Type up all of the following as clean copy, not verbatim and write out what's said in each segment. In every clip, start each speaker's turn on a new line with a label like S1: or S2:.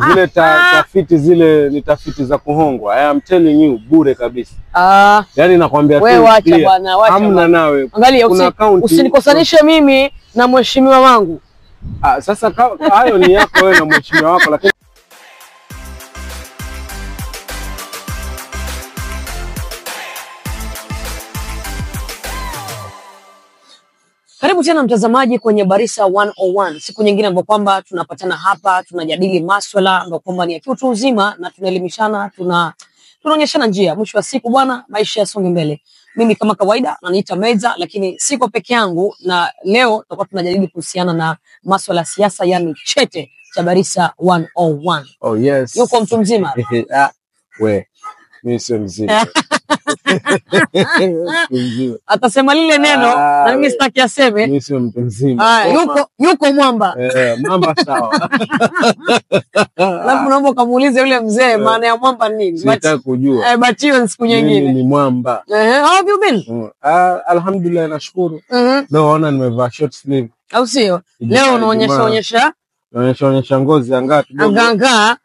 S1: Zile tafiti zile ni tafiti za kuhongwa. I am telling you bure kabisa. Yaani nakwambia tu.
S2: Wewe wacha bwana, wacha.
S1: Hamna nawe.
S2: Angalia usinikosanishe mimi na mheshimiwa wangu.
S1: Sasa hayo ni yako wewe na mheshimiwa wako, lakini
S2: karibu tena mtazamaji kwenye Barisa 101. Siku nyingine ambapo kwamba tunapatana hapa, tunajadili masuala ambayo kwamba ni ya kiutu uzima na tunaelimishana, tunaonyeshana njia. Mwisho wa siku bwana, maisha yasonge mbele. Mimi kama kawaida naniita Meza, lakini siko peke yangu, na leo tutakuwa tunajadili kuhusiana na masuala ya siasa, yani chete cha Barisa 101.
S1: Oh yes.
S2: Yuko mtu mzima.
S1: Mimi sio mzima.
S2: Atasema lile neno na mimi sitaki aseme.
S1: Mimi sio mtu mzima.
S2: Yuko mwamba.
S1: Mwamba sawa.
S2: Alafu naomba kamuulize yule mzee maana ya mwamba nini?
S1: Sitaki kujua.
S2: But hiyo siku nyingine.
S1: Mimi ni mwamba.
S2: How have you been?
S1: Alhamdulillah, nashukuru. Leo naona nimevaa short sleeve.
S2: Au sio? Leo unaonyesha
S1: ngozi
S2: anga.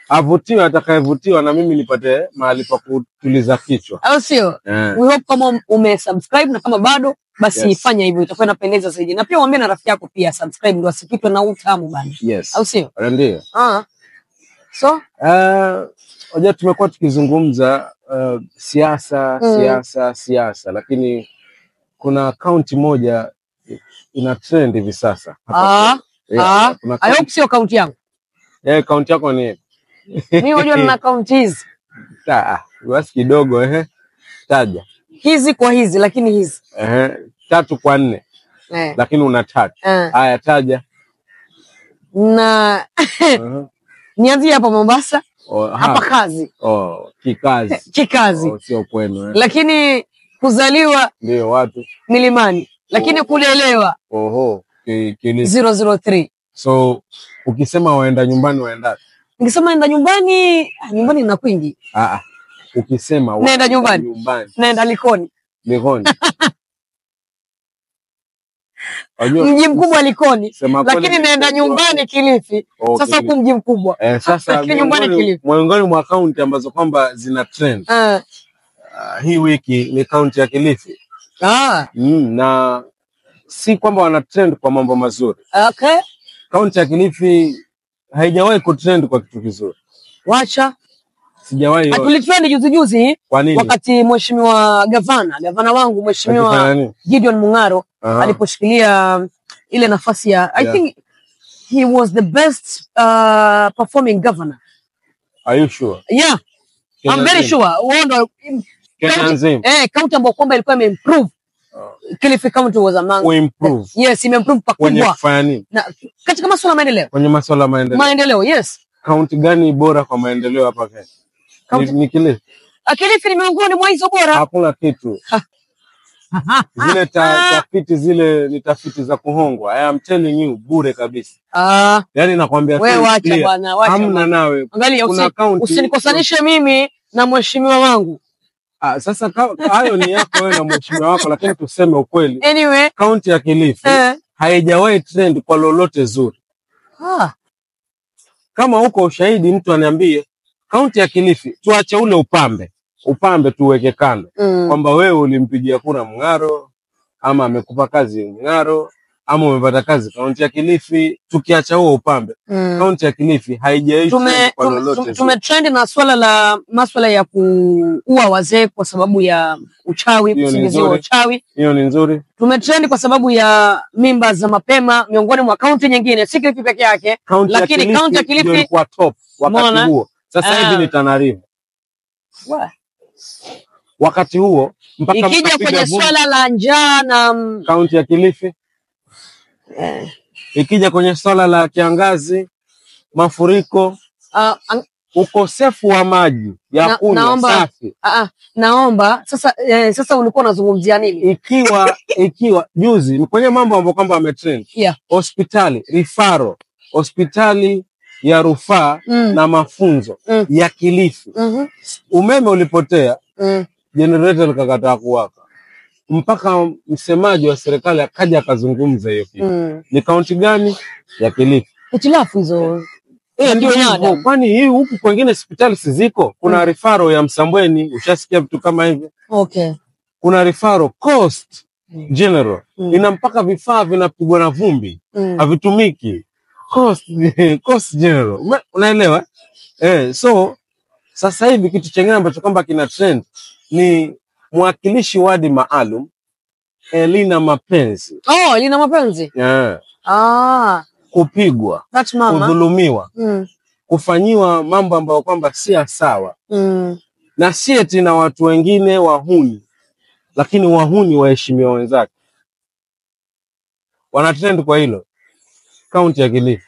S1: Avutiwa atakayevutiwa na mimi nipate mahali pa kutuliza kichwa.
S2: Au sio? We hope kama umesubscribe, na kama bado basi fanya hivyo, itakuwa inapendeza zaidi. Na pia waambie na rafiki yako pia subscribe, ndio asipitwe na utamu bana.
S1: Yes.
S2: Au sio?
S1: Ndio.
S2: So,
S1: hoja tumekuwa tukizungumza siasa, lakini kuna account moja ina trend hivi sasa.
S2: I hope sio account yangu.
S1: Account yako ni
S2: mimi unajua nina account hizi.
S1: Basi kidogo taja.
S2: Hizi kwa hizi, lakini hizi.
S1: 3 kwa 4. Lakini una 3. Haya taja.
S2: Na nianzie hapa Mombasa. Hapa kazi. Kikazi.
S1: Sio kwenu.
S2: Lakini kuzaliwa
S1: ndio watu
S2: Milimani, lakini kulelewa 003.
S1: So ukisema waenda nyumbani waenda?
S2: Nikisema naenda nyumbani na kwingi.
S1: Ukisema
S2: naenda nyumbani naenda Likoni. Mji mkubwa Likoni, lakini naenda nyumbani Kilifi. Sasa huko mji mkubwa.
S1: Sasa
S2: nyumbani Kilifi.
S1: Miongoni mwa account ambazo kwamba zina trend hii wiki ni account ya Kilifi. Na si kwamba wana trend kwa mambo mazuri.
S2: Okay.
S1: Kaunti ya Kilifi haijawahi kutrend kwa kitu kizuri.
S2: Wacha.
S1: Sijawahi.
S2: Tulitrend juzi. Wakati mheshimiwa gavana wangu mheshimiwa Gideon Mungaro aliposhikilia ile nafasi ya I think he was the best performing governor.
S1: Are you sure?
S2: Yeah. I'm very sure. Kaunti ambayo kwamba ilikuwa imeimprove. Kilifi County was among
S1: improve.
S2: Yes, improve pakubwa.
S1: Kufanya nini?
S2: Katika masuala ya maendeleo.
S1: Kwenye masuala ya maendeleo.
S2: Maendeleo, yes.
S1: Kaunti gani bora kwa maendeleo hapa Kenya? Ni Kilifi.
S2: Kilifi ni miongoni mwa hizo bora.
S1: Hakuna kitu. Zile tafiti zile ni tafiti za kuhongwa. I am telling you bure kabisa. Yaani nakwambia tu.
S2: Wewe wacha bwana, wacha.
S1: Hamna nawe.
S2: Angalia usinikosanishe mimi na mheshimiwa wangu.
S1: Sasa hayo ni yako wewe na mheshimiwa wako, lakini tuseme ukweli.
S2: Anyway,
S1: kaunti ya Kilifi haijawahi trend kwa lolote zuri. Kama huko ushahidi mtu aniambie kaunti ya Kilifi, tuache ule upambe tuweke kando. Kwamba wewe ulimpigia kura Mungaro ama amekupa kazi Mungaro ama umepata kazi kaunti ya Kilifi, tukiacha huo upambe. Kaunti ya Kilifi haijawahi kwa lolote.
S2: Tumetrend na masuala ya kuua wazee kwa sababu ya uchawi, kusingizia uchawi.
S1: Hiyo ni nzuri.
S2: Tumetrend kwa sababu ya mimba za mapema miongoni mwa kaunti nyingine, si Kilifi peke yake, lakini kaunti ya Kilifi
S1: ilikuwa top wakati huo. Sasa hivi ni Tana River. Wakati huo mpaka
S2: ikija kwenye swala la njaa na
S1: kaunti ya Kilifi ikija kwenye swala la kiangazi, mafuriko, ukosefu wa maji ya kunywa safi.
S2: Naomba sasa ulikuwa unazungumzia nini?
S1: Ikiwa juzi kwenye mambo ambayo kwamba ametrend. Hospitali referral, hospitali ya rufaa na mafunzo ya Kilifi. Umeme ulipotea, generator likakataa kuwaka. Mpaka msemaji wa serikali akaja akazungumza hiyo kitu. Ni kaunti gani? Ya Kilifi.
S2: Hitilafu hizo.
S1: ndio hivyo. Kwani hii huku kwingine hospitali siziko? Kuna referral ya Msambweni, ushasikia vitu kama hivi?
S2: Okay.
S1: Kuna referral Coast General. Ina mpaka vifaa vinapigwa na vumbi. Havitumiki. Coast General. Unaelewa? So sasa hivi kitu chengine ambacho kwamba kina trend ni mwakilishi wadi maalum Elina Mapenzi.
S2: Oh, Elina Mapenzi.
S1: Kupigwa, kudhulumiwa, kufanyiwa mambo ambayo kwamba si sawa. Na si eti na watu wengine wahuni, lakini wahuni waheshimiwa wenzake. Wanatrend kwa hilo. Kaunti ya Kilifi.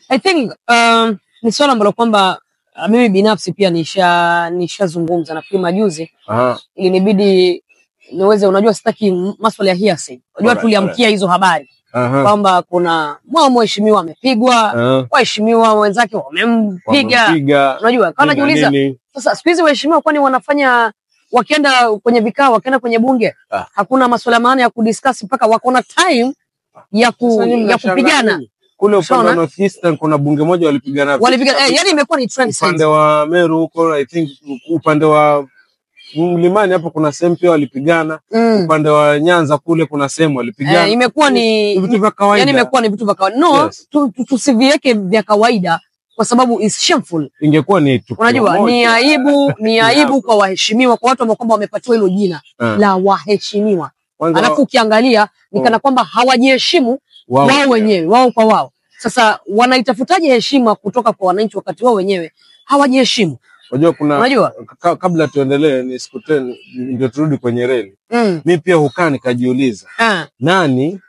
S2: I think ni swala ambalo kwamba mimi binafsi pia nishazungumza na fikiri majuzi. Ilinibidi niweze, unajua sitaki masuala ya hearsay. Unajua tuliamkia hizo habari. Kwamba kuna mheshimiwa amepigwa, waheshimiwa wenzake wamempiga. Unajua, kana najiuliza sasa siku hizi waheshimiwa kwani wanafanya wakienda kwenye vikao, wakienda kwenye bunge, hakuna masuala maana ya kudiscuss mpaka wako na time ya kupigana.
S1: Kule upande wa North Eastern kuna bunge moja walipigana.
S2: Yani imekuwa ni trend
S1: upande wa Meru huko, I think upande wa Mlimani hapo kuna sehemu pia walipigana. Upande wa Nyanza kule kuna sehemu walipigana.
S2: Imekuwa ni
S1: vitu vya kawaida.
S2: Yani imekuwa ni vitu vya kawaida. No, tusiviweke vya kawaida kwa sababu is shameful.
S1: Ingekuwa ni tukio.
S2: Unajua, ni aibu kwa waheshimiwa, kwa watu ambao kwamba wamepatiwa hilo jina la waheshimiwa. Alafu ukiangalia ni kana kwamba hawajiheshimu wao wenyewe, wao kwa wao. Sasa wanaitafutaje heshima kutoka kwa wananchi wakati wao wenyewe hawajiheshimu?
S1: Unajua kabla tuendelee ni siku 10 ndio turudi kwenye reli. Mimi pia hukaa nikajiuliza nani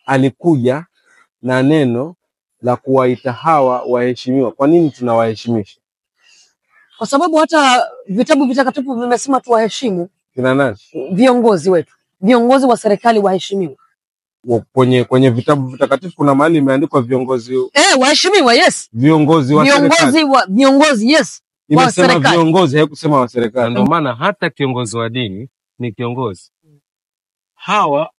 S1: alikuja na neno la kuwaita hawa waheshimiwa? Kwa nini tunawaheshimisha?
S2: Kwa sababu hata vitabu vitakatifu vimesema tuwaheshimu.
S1: Kina nani?
S2: Viongozi wetu, viongozi wa serikali waheshimiwa.
S1: Kwenye vitabu vitakatifu kuna mahali imeandikwa viongozi
S2: waheshimiwa. Yes,
S1: viongozi wa serikali.
S2: Viongozi yes.
S1: Imesema viongozi, haikusema wa serikali.
S3: Ndio maana hata kiongozi wa dini ni kiongozi. Hawa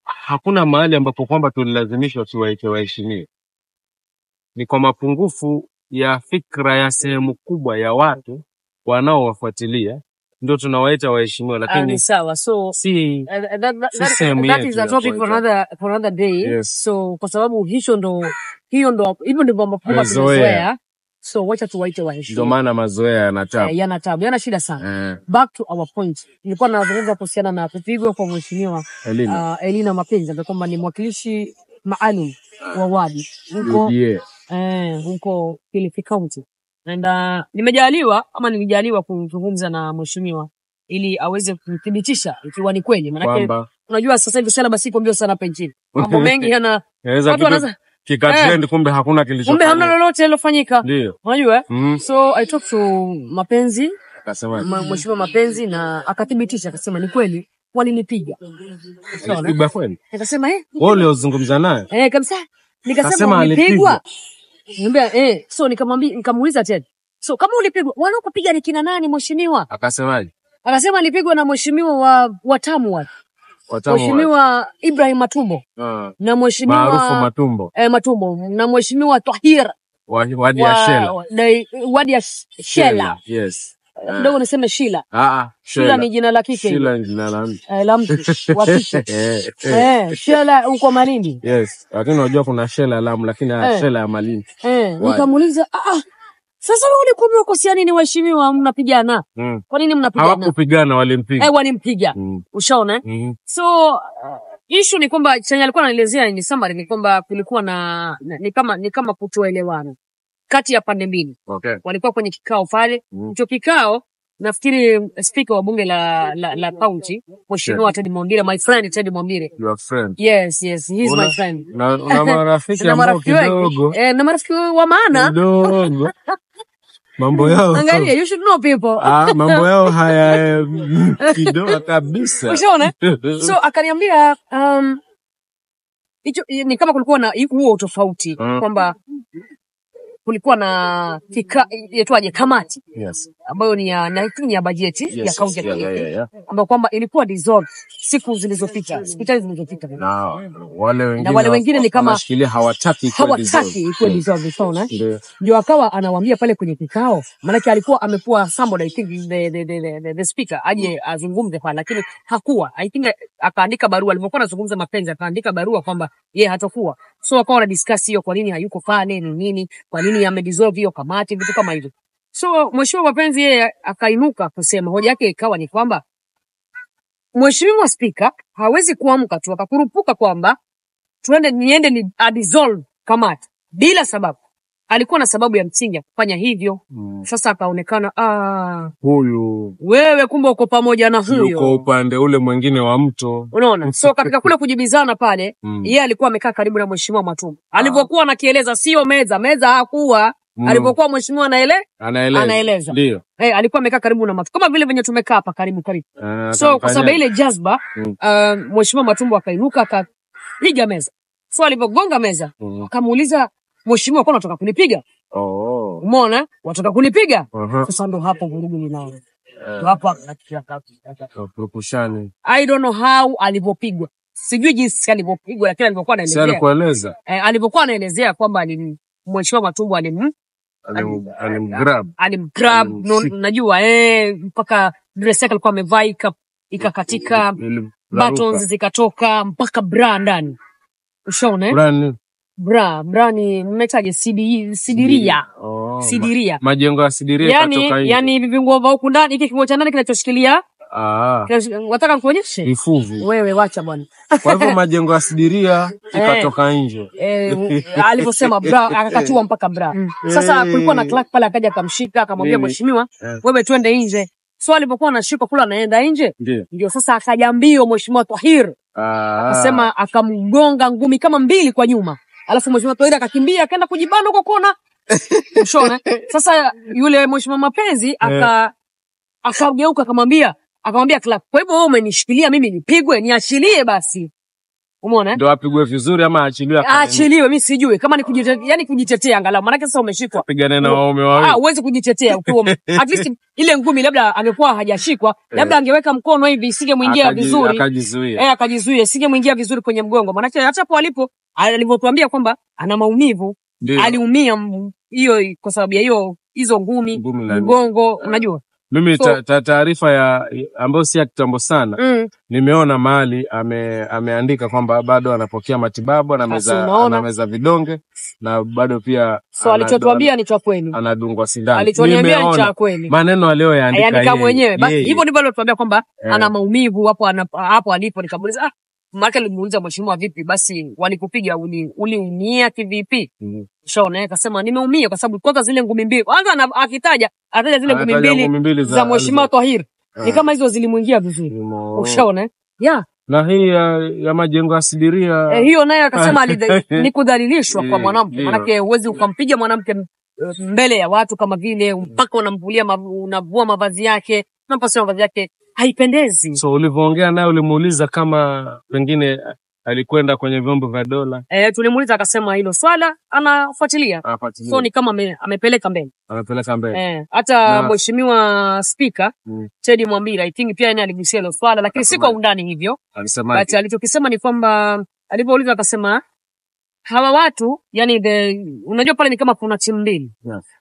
S3: hakuna mahali ambapo kwamba tulilazimishwa tuwaite waheshimiwa. Ni kwa mapungufu ya fikra ya sehemu kubwa ya watu wanaowafuatilia ndio tunawaita waheshimiwa, lakini
S2: sawa. So that is a topic for another day. Yes. So kwa sababu hiyo ndo mambo tumezoea. So wacha tuwaite waheshimiwa.
S3: Ndio maana mazoea
S2: yana shida sana. Back to our point. Nilikuwa nazungumza kuhusiana na kupigwa kwa mheshimiwa Elina Mapenzi, ndio kwamba ni mwakilishi maalum wa wadi huko Kilifi County. Na nilijaliwa kuzungumza na mheshimiwa ili aweze kuthibitisha ikiwa ni kweli. Maana unajua sasa hivi sala basi mbio sana hapa nchini. Mambo mengi
S3: watu wanaanza kikatrend, kumbe hakuna kilichofanyika.
S2: Kumbe hamna lolote lilofanyika. Unajua? So I talked to Mapenzi,
S3: akasema
S2: mheshimiwa Mapenzi, na akathibitisha, akasema ni kweli walinipiga.
S3: Alipigwa kweli?
S2: Akasema
S3: wewe uliozungumza naye?
S2: Kabisa. Nikasema alipigwa. Niambia so nikamuuliza tena. So kama ulipigwa, wanaokupiga ni kina nani mheshimiwa?
S3: Akasemaje?
S2: Akasema alipigwa na mheshimiwa wa Tamu Mheshimiwa Ibrahim Matumbo. Na mheshimiwa
S3: maarufu Matumbo.
S2: Matumbo na mheshimiwa Tahir
S3: wadi ya
S2: Shela.
S3: Yes.
S2: Ndio niseme Shila. Shila ni jina la kike.
S3: Shila ni jina la mtu.
S2: La mtu wa kike. Shela uko Malindi.
S3: Yes. Lakini unajua kuna Shela Lamu, lakini Shela ya Malindi.
S2: Nikamuuliza sasa wewe ulikuwa umekosia nini waheshimiwa mnapigana? Kwa nini mnapigana?
S3: Hawakupigana, walimpiga.
S2: Walimpiga. Ushaona? So issue ni kwamba chenye alikuwa anaelezea ni summary, ni kwamba kulikuwa na ni kama kutoelewana kati ya pande mbili.
S3: Okay.
S2: Walikuwa kwenye kikao pale. Hicho kikao nafikiri speaker wa bunge la county Mheshimiwa Ted Mwambire, my friend Ted Mwambire.
S3: Your friend?
S2: Yes, he is my friend.
S3: Na marafiki ambao kidogo.
S2: Na marafiki wa maana.
S3: Kidogo. Mambo yao.
S2: Angalia, you should know people.
S3: Mambo yao haya kidogo kabisa.
S2: Ushaona? So akaniambia hicho ni kama kulikuwa na huo tofauti kwamba kulikuwa na yaitwaje kamati
S3: Yes.
S2: ambayo ni ya bajeti ya kaunti ya
S3: Yeah.
S2: ambayo kwamba ilikuwa dissolved siku zilizopita, hospitali zilizopita.
S3: Na wale
S2: wengine ni kama
S3: wanashikilia hawataki
S2: ikuwe dissolved, sawa. Ndio akawa anawaambia pale kwenye kikao, maana alikuwa amepewa somebody, I think the speaker aje azungumze pale, lakini hakuwa. I think akaandika barua alipokuwa anazungumza mapenzi, akaandika barua kwamba yeye hatakuwa. So akawa na discuss hiyo, kwa nini hayuko pale, ni nini, kwa nini amedissolve hiyo kamati, vitu kama hivyo. So mheshimiwa mapenzi yeye akainuka kusema, hoja yake ikawa ni kwamba mheshimiwa spika hawezi kuamka tu akakurupuka kwamba niende ni dissolve kamati bila sababu. Alikuwa na sababu ya msingi ya kufanya hivyo. Sasa akaonekana
S3: huyu
S2: wewe kumbe uko pamoja na huyo,
S3: yuko upande ule mwingine wa mto,
S2: unaona. So katika kule kujibizana pale yeye alikuwa amekaa karibu na mheshimiwa Matumbo. Alipokuwa anakieleza sio meza hakuwa. Alipokuwa mheshimiwa anaeleza.
S3: Ndio.
S2: Alikuwa amekaa karibu na Matumbo kama vile venye tumekaa hapa karibu. So kwa sababu ile jazba mheshimiwa Matumbo akainuka akapiga meza. So alipogonga meza akamuuliza mheshimiwa, kwa unataka kunipiga? Umeona? Wataka kunipiga? Sasa ndo hapo vurugu linaanza. Hapa
S3: purukushani.
S2: I don't know how alipopigwa. Sijui jinsi alipopigwa, lakini alipokuwa anaelezea.
S3: Sasa kueleza.
S2: Alipokuwa anaelezea kwamba mheshimiwa Matumbo alimgrab, najua mpaka dress yake alikuwa amevaa ikakatika, buttons zikatoka mpaka bra ndani. Ushaona? Bra ni mmetaje sidiria. Sidiria.
S3: Majengo ya sidiria katoka hivi.
S2: Yani hivi vinguo vya huku ndani, hiki kinguo cha ndani kinachoshikilia. Wataka nikuonyeshe?
S3: Vifuvu.
S2: Wewe wacha bwana.
S3: Kwa hivyo majengo ya sidiria ikatoka nje.
S2: Alivyosema bra akakatua mpaka bra. Sasa kulikuwa na clerk pale akaja akamshika akamwambia mheshimiwa, wewe twende nje. So alipokuwa anashika kula anaenda nje, ndio sasa akaja mbio mheshimiwa Tahir. Akasema akamgonga ngumi kama 2 kwa nyuma. Alafu mheshimiwa Tahir akakimbia akaenda kujibana huko kona. Ushona? Sasa yule mheshimiwa mapenzi akageuka akamwambia Clark, kwa hivyo wewe umenishikilia mimi nipigwe, niachilie basi. Umeona?
S3: Ndio apigwe vizuri ama aachiliwe?
S2: Aachiliwe, mimi sijui kama ni kujitetea angalau. Maana sasa umeshikwa.
S3: Pigane na waume wawili.
S2: Huwezi kujitetea ukiwa at least ile ngumi labda angekuwa hajashikwa, labda angeweka mkono hivi isingemwingia vizuri.
S3: Akajizuia.
S2: Akajizuia, isingemwingia vizuri kwenye mgongo. Maana hata hapo alivyotuambia kwamba ana maumivu, aliumia hiyo kwa sababu ya hizo ngumi mgongo, unajua.
S3: Mimi taarifa ambayo si ya kitambo sana, nimeona mahali ameandika kwamba bado anapokea matibabu, anameza vidonge na bado pia
S2: alichotuambia ni cha kweli.
S3: Anadungwa sindano.
S2: Alichoniambia ni cha kweli.
S3: Maneno aliyoyaandika
S2: mwenyewe. Basi hivyo ndivyo alituambia kwamba ana maumivu hapo alipo. Nikamuuliza Marka alimuuliza mheshimiwa, vipi basi walikupiga uliumia kivipi? Shaona akasema nimeumia kwa sababu kwanza zile ngumi mbili. Kwanza ataja zile ngumi mbili za mheshimiwa Tahir. Ni kama hizo zilimuingia vizuri. Ushaona?
S3: Na hii ya majengo ya sidiria.
S2: Hiyo naye akasema ni kudhalilishwa kwa mwanamke. Maana huwezi ukampiga mwanamke mbele ya watu kama vile mpaka unavua mavazi yake, unapasua mavazi yake. Haipendezi.
S3: So ulivyoongea naye ulimuuliza kama pengine alikwenda kwenye vyombo vya dola?
S2: Tulimuuliza akasema hilo swala anafuatilia. So ni kama amepeleka mbele. Hata mheshimiwa speaker Teddy Mwambira I think pia yeye aligusia hilo swala, lakini si kwa undani hivyo.
S3: Alisema
S2: alichokisema ni kwamba alipouliza akasema hawa watu yani unajua pale ni kama kuna timu mbili.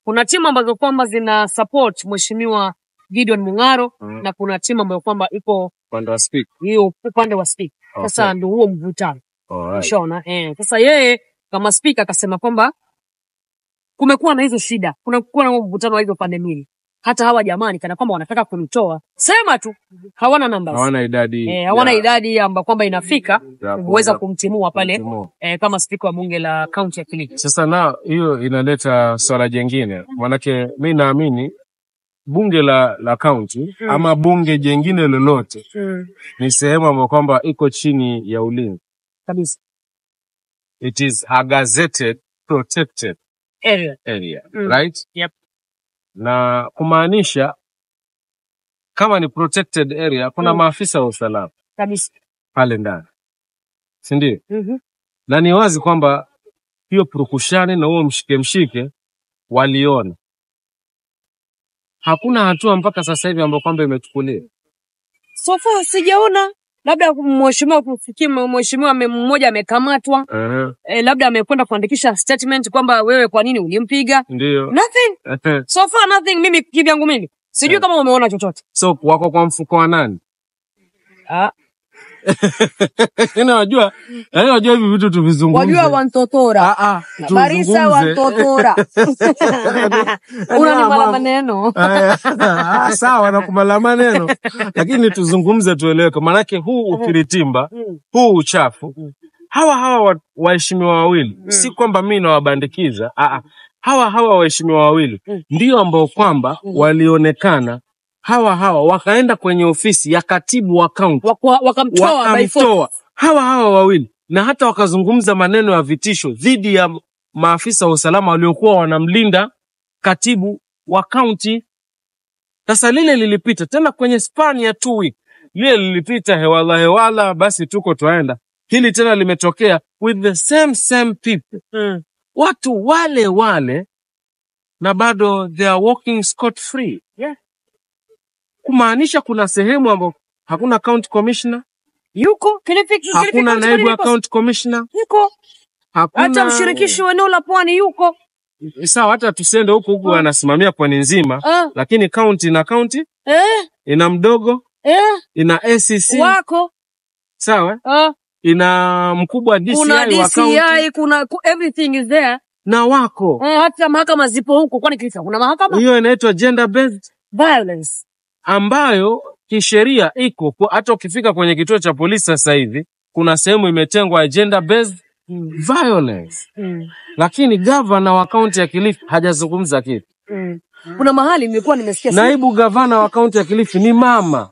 S2: Kuna timu ambazo kwamba zina support mheshimiwa Gideon Mung'aro na kuna timu ambayo kwamba iko
S3: upande wa speaker.
S2: Hiyo upande wa speaker. Sasa ndio huo mvutano. Unaona? Sasa yeye kama speaker akasema kwamba kumekuwa na hizo shida. Kunakuwa na mvutano wa hizo pande mbili. Hata hawa jamani kana kwamba wanataka kumtoa. Sema tu hawana numbers. Hawana idadi ambayo kwamba inafika kuweza kumtimua pale kama speaker wa bunge la kaunti ya Kilifi.
S3: Sasa na hiyo inaleta swala jingine. Manake mimi naamini bunge la county ama bunge jengine lolote ni sehemu ambayo kwamba iko chini ya ulinzi
S2: kabisa.
S3: It is a gazetted protected area. Right?
S2: Yep.
S3: Na kumaanisha kama ni protected area kuna maafisa wa usalama
S2: kabisa
S3: pale ndani, si ndio? Na ni wazi kwamba hiyo purukushani na huo mshike waliona. Hakuna hatua mpaka sasa hivi ambayo kwamba imechukuliwa.
S2: So far sijaona, labda mheshimiwa kufikia mheshimiwa mmoja amekamatwa. Labda amekwenda kuandikisha statement kwamba wewe kwa nini ulimpiga.
S3: Ndio.
S2: Nothing. So far nothing, mimi kivyangu mimi. Sijui kama umeona chochote.
S3: So wako kwa mfuko wa nani? Unajua hivi vitu tuvizungumze.
S2: Wajua wantotora. Barisa wantotora. Unanimala maneno.
S3: Sawa na kumala maneno. Lakini tuzungumze tueleweke. Manake huu ukiritimba, huu uchafu. Hawa waheshimiwa wawili. Si kwamba mimi nawabandikiza. Hawa waheshimiwa wawili ndio ambao kwamba walionekana hawa wakaenda kwenye ofisi ya katibu wa kaunti wakamtoa hawa wawili, na hata wakazungumza maneno ya vitisho dhidi ya maafisa wa usalama waliokuwa wanamlinda katibu wa kaunti. Sasa lile lilipita tena kwenye span ya 2 weeks, lile lilipita hewala, basi tuko tuaenda. Hili tena limetokea with the same people. Watu wale na bado they are walking scot free. Kumaanisha kuna sehemu ambapo hakuna county commissioner
S2: yuko,
S3: hakuna naibu county commissioner
S2: yuko, hata mshirikishi wa eneo la Pwani yuko.
S3: Sawa, hata tusende huko anasimamia Pwani nzima, lakini county na county ina mdogo ina ACC
S2: wako,
S3: sawa, ina mkubwa DCI
S2: kuna
S3: wa county,
S2: kuna everything is there
S3: na wako
S2: hata mahakama zipo huko. Kwani kisa kuna mahakama
S3: hiyo inaitwa gender based
S2: violence
S3: ambayo kisheria iko hata ukifika kwenye kituo cha polisi sasa hivi kuna sehemu imetengwa gender based violence. Lakini governor wa kaunti ya Kilifi hajazungumza kitu.
S2: Kuna mahali nimekuwa nimesikia
S3: naibu governor wa kaunti ya Kilifi ni mama,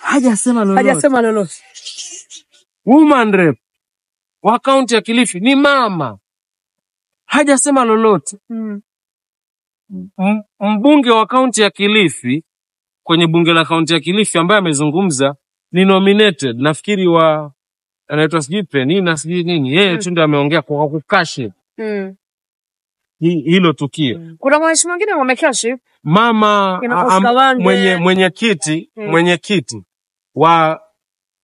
S3: hajasema lolote. Woman rep wa kaunti ya Kilifi ni mama, hajasema lolote. Mbunge wa kaunti ya Kilifi kwenye bunge la kaunti ya Kilifi ambaye amezungumza ni nominated, nafikiri wa anaitwa Sijipe nini, yeye tu ndio ameongea kwa kukashi hilo tukio.
S2: Kuna mheshimiwa mwingine wamekashi
S3: mama mwenyekiti wa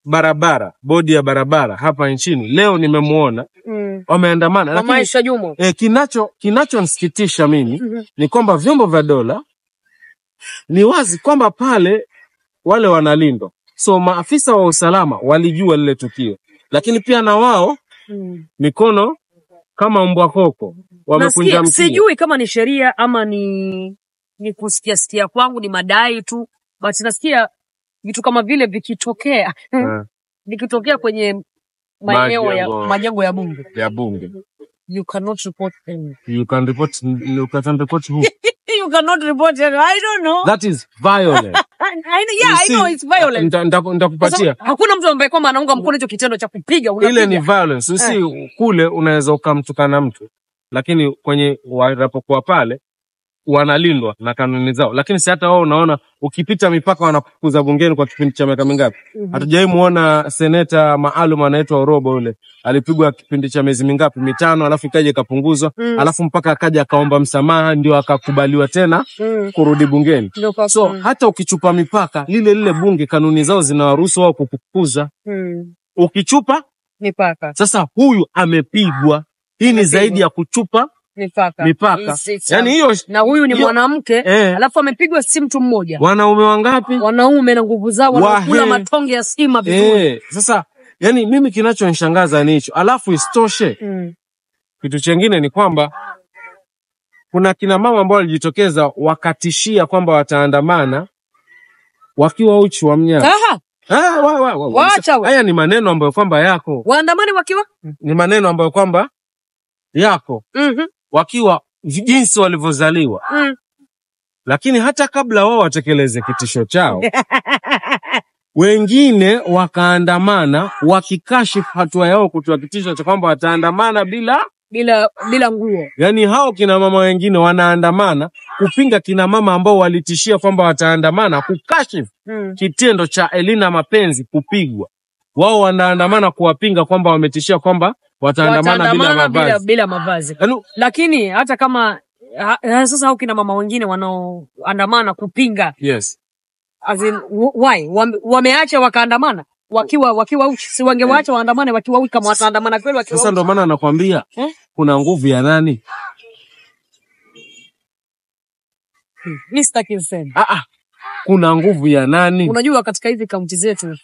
S3: barabara, bodi ya barabara hapa nchini, leo nimemuona wameandamana. Lakini kinachonisikitisha mimi ni kwamba vyombo vya dola ni wazi kwamba pale wale wanalindwa. So maafisa wa usalama walijua lile tukio, lakini pia na wao mikono kama mbwa koko wamekunja mkia.
S2: Sijui kama ni sheria ama ni kusikia kwangu ni madai tu, but nasikia vitu kama vile vikitokea kwenye maeneo ya majengo ya bunge. You cannot report them.
S3: You can report who?
S2: You cannot report them. I don't know.
S3: That is violent.
S2: I know it's violent.
S3: Ndakupatia.
S2: Hakuna mtu ambaye kwamba anaunga mkono hicho kitendo cha kupiga unapiga.
S3: Ile ni violence. Kule unaweza ukamtukana mtu, lakini kwenye wanapokuwa pale wanalindwa na kanuni zao. Lakini si hata wao unaona ukipita mipaka wanakukuza bungeni kwa kipindi cha miaka mingapi? Hatujai muona seneta maalum anaitwa Orobo yule. Alipigwa kipindi cha miezi mingapi? 5, alafu ikaje kapunguzwa, alafu mpaka akaja akaomba msamaha ndio akakubaliwa tena kurudi bungeni. So hata ukichupa mipaka lile bunge kanuni zao zinawaruhusu wao kukukuza. Ukichupa
S2: mipaka.
S3: Sasa huyu amepigwa. Hii ni zaidi ya kuchupa mipaka. Yani hiyo,
S2: na huyu ni mwanamke alafu amepigwa si mtu mmoja.
S3: Wanaume wangapi?
S2: Wanaume na nguvu zao wanakula matonge ya sima vizuri.
S3: Sasa yani mimi kinachonishangaza ni hicho. Alafu istoshe. Kitu kingine ni kwamba kuna kina mama ambao walijitokeza wakatishia kwamba wataandamana wakiwa uchi wa mnyama. Haya ni maneno ambayo kwamba yako.
S2: Waandamani wakiwa?
S3: Ni maneno ambayo kwamba yako. Wakiwa jinsi walivyozaliwa. Lakini hata kabla wao watekeleze kitisho chao wengine wakaandamana wakikashifu hatua yao kutoa kitisho cha kwamba wataandamana bila nguo. Yani hao kina mama wengine wanaandamana kupinga kina mama ambao walitishia kwamba wataandamana kukashifu kitendo cha Elina Mapenzi kupigwa. Wao wanaandamana kuwapinga kwamba wametishia kwamba wataandamana
S2: bila mavazi. Lakini hata kama sasa au kina mama wengine wanaoandamana kupinga.
S3: Yes.
S2: As in, why? Wameacha wakaandamana wakiwa uchi. Si wangewaacha waandamane wakiwa uchi kama wataandamana kweli wakiwa uchi.
S3: Sasa ndio maana nakwambia kuna nguvu ya nani?
S2: Mr. Kinsem.
S3: Kuna nguvu ya nani?
S2: Unajua katika hizi kaunti zetu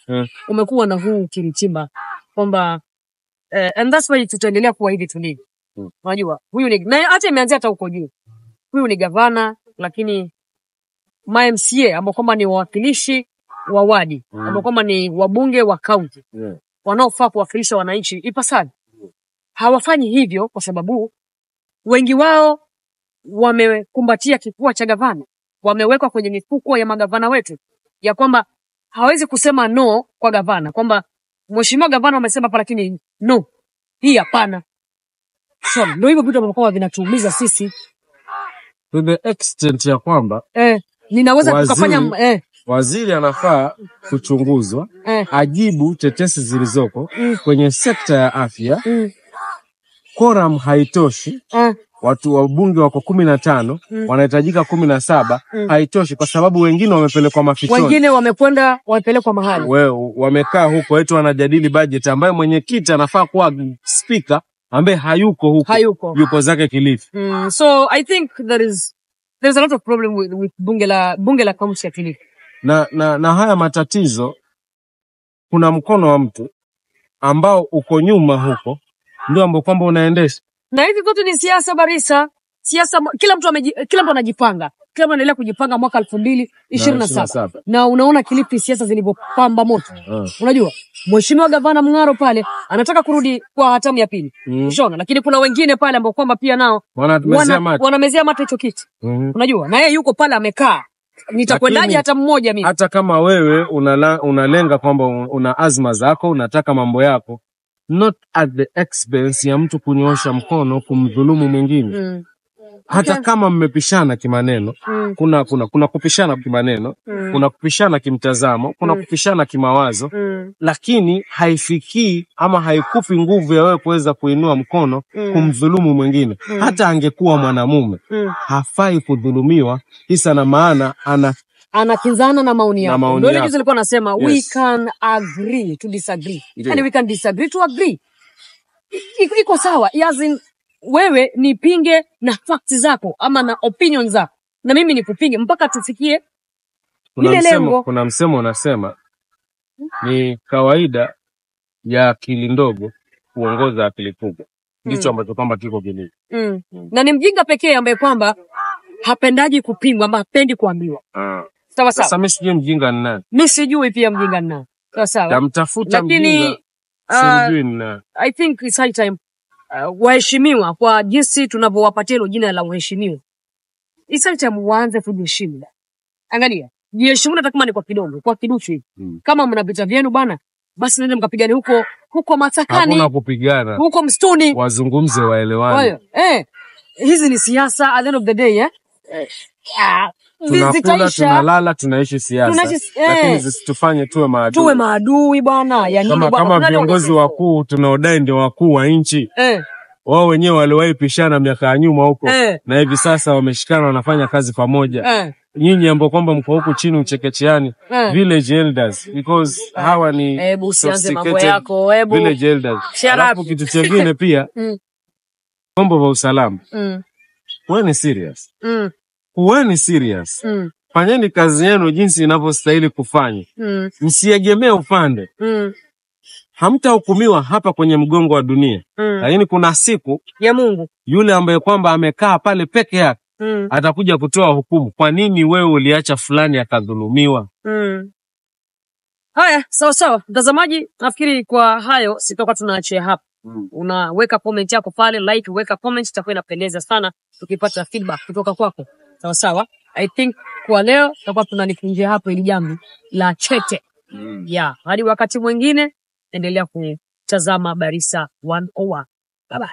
S2: umekuwa na huu kimchimba kwamba and that's why tutaendelea kuwa hivi tulivyo. Unajua huyu ni na hata imeanzia hata huko juu. Huyu ni gavana lakini MCA ambao kwamba ni wawakilishi wa wadi, ambao kwamba ni wabunge wa kaunti. Wanaofaa kuwakilisha wananchi ipasavyo. Hawafanyi hivyo kwa sababu wengi wao wamekumbatia kifua cha gavana. Wamewekwa kwenye mifuko ya magavana wetu ya kwamba hawezi kusema no kwa gavana, kwamba mheshimiwa gavana amesema hapa lakini no. Hii hapana. So, ndio hivyo vitu ambavyo vinatuumiza sisi.
S3: To the extent ya kwamba
S2: ninaweza tukafanya
S3: waziri anafaa kuchunguzwa, ajibu tetesi zilizoko kwenye sekta ya afya. Quorum haitoshi. Watu wabunge wako 15, wanahitajika 17, haitoshi kwa sababu wengine wamepelekwa mafichoni.
S2: Wengine wamepelekwa mahali.
S3: Wamekaa huko eti wanajadili budget ambaye mwenyekiti anafaa kuwa speaker ambaye hayuko huko. Yuko zake Kilifi.
S2: So I think there's a lot of problem with bunge la kaunti ya Kilifi.
S3: Na haya matatizo kuna mkono wa mtu ambao uko nyuma huko ndio ambao kwamba unaendesha.
S2: Na hivi vitu ni siasa Barisa. Siasa kila mtu anajipanga. Kila mtu anaendelea kujipanga mwaka 2027. Na unaona Kilifi siasa zilivyopamba moto. Unajua? Mheshimiwa gavana Mngaro pale anataka kurudi kwa hatamu ya pili. Unaona? Lakini kuna wengine pale ambao kwamba pia nao wanamezea mate hicho kiti. Unajua? Na yeye yuko pale amekaa. Nitakwendaje hata mmoja mimi?
S3: Hata kama wewe unalenga kwamba una azma zako, unataka mambo yako, not at the expense ya mtu kunyoosha mkono kumdhulumu mwingine. Hata kama mmepishana kimaneno, kuna kupishana kimaneno, kuna kupishana kimtazamo, kuna kupishana kimawazo, lakini haifikii ama haikupi nguvu ya wewe kuweza kuinua mkono kumdhulumu mwingine. Hata angekuwa mwanamume, hafai kudhulumiwa, kisa na maana
S2: anakinzana na maoni yako. Ndio hizo zilikuwa nasema we can agree to disagree. And we can disagree to agree. Iko sawa. Yazin wewe nipinge na facts zako ama na opinions zako. Na mimi nikupinge mpaka tufikie ile lengo.
S3: Kuna msemo unasema ni kawaida ya akili ndogo kuongoza akili kubwa. Ndicho ambacho kwamba kiko geni.
S2: Na ni mjinga pekee ambaye kwamba hapendaji kupingwa ama hapendi kuambiwa. Sawa.
S3: Sasa mimi sijui mjinga ni nani.
S2: Mimi sijui pia mjinga ni nani. Sawa.
S3: Tamtafuta mjinga. Sijui ni nani.
S2: I think it's high time waheshimiwa kwa jinsi tunavyowapatia hilo jina la uheshimiwa. It's high time waanze kujiheshimu. Angalia, jiheshimu hata kama ni kwa kidogo, kwa kiduchu hivi. Kama mna vita vyenu bana, basi nende mkapigane huko matakani.
S3: Hakuna kupigana.
S2: Huko msituni.
S3: Wazungumze waelewane.
S2: Hizi ni siasa at the end of the day,
S3: tunakula, tunalala, tunaishi siasa. Lakini zisitufanye tuwe
S2: maadui bwana. Ya nini bwana?
S3: Kama viongozi wakuu tunaodai ndio wakuu wa nchi. Wao wenyewe waliwahi pishana miaka ya nyuma huko. Na hivi sasa wameshikana wanafanya kazi pamoja. Nyinyi ambao kwamba mko huko chini uchekecheani, village elders, because hawa ni
S2: sophisticated
S3: village elders. Alafu kitu kingine pia mambo ya usalama. Kuweni serious. Kuweni serious. Fanyeni kazi yenu jinsi inavyostahili kufanya. Msiegemee upande. Hamtahukumiwa hapa kwenye mgongo wa dunia. Lakini kuna siku
S2: ya Mungu
S3: yule ambaye kwamba amekaa pale peke yake atakuja kutoa hukumu. Kwa nini wewe uliacha fulani akadhulumiwa?
S2: Haya, sawa. Mtazamaji, nafikiri kwa hayo sitoka tunaachia hapa. Unaweka comment yako pale, like, weka comment, itakuwa inapendeza sana tukipata feedback kutoka kwako. Sawa. I think kwa leo tutakuwa tunalikunjia hapo ili jambo la chete. Hadi wakati mwingine endelea kutazama Barisa 101. Bye bye.